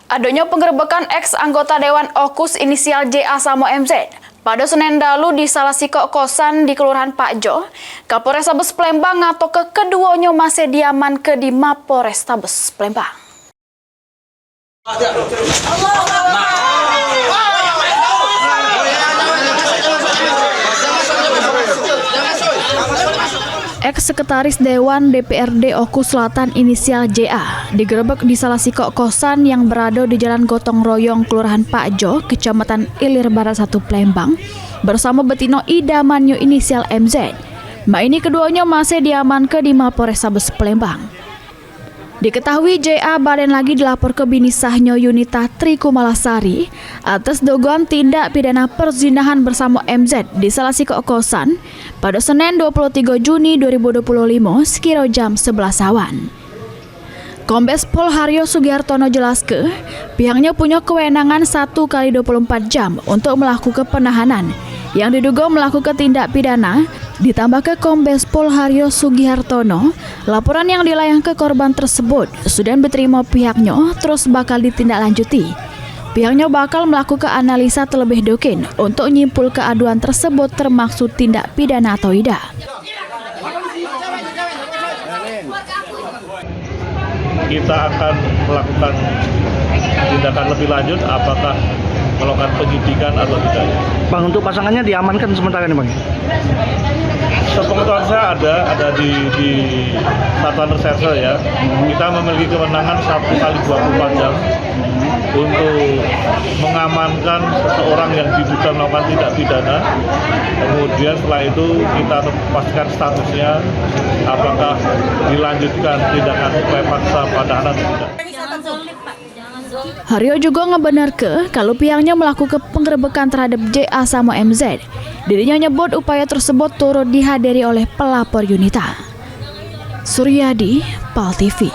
Adanya penggerebekan ex-anggota Dewan Okus inisial JA Samo MZ pada Senin lalu di salah sikok kosan di Kelurahan Pakjo, Kapolrestabes Palembang atau keduanya masih diamankan di Mapolrestabes Palembang. Ex-sekretaris Dewan DPRD Okus Selatan inisial JA digerebek di salah sikok kosan yang berada di Jalan Gotong Royong, Kelurahan Pakjo, Kecamatan Ilir Barat 1 Palembang, bersama Betino Idamanyu inisial MZ. Ini keduanya masih diamankan di Mapolrestabes Palembang. Diketahui JA badan lagi dilapor ke bini sahnya Yunita Tri Kumalasari atas dugaan tindak pidana perzinahan bersama MZ di salah sikok kosan pada Senin 23 Juni 2025 sekira jam 11 awan. Kombes Pol Haryo Sugihartono jelaskan, pihaknya punya kewenangan 1x24 jam untuk melakukan penahanan yang diduga melakukan tindak pidana. Ditambah ke Kombes Pol Haryo Sugihartono, laporan yang dilayangkan ke korban tersebut sudah diterima pihaknya terus bakal ditindaklanjuti. Pihaknya bakal melakukan analisa terlebih dahulu untuk nyimpul keaduan tersebut termaksud tindak pidana atau tidak. Kita akan melakukan tindakan lebih lanjut apakah melakukan penyidikan atau tidak. Bang, untuk pasangannya diamankan sementara ini, Bang? Sepengetahuan saya ada di Satuan Reserse ya. Kita memiliki kewenangan 1x24 jam untuk mengamankan seseorang yang diduga melakukan tindak pidana. Kemudian setelah itu kita pastikan statusnya apakah dilanjutkan tindakan upaya paksa penahanan atau tidak. Haryo juga ngebenarkan kalau pihaknya melakukan penggerebekan terhadap JA Samo MZ. Dirinya nyebut upaya tersebut turut dihadiri oleh pelapor Yunita. Suryadi, PAL TV.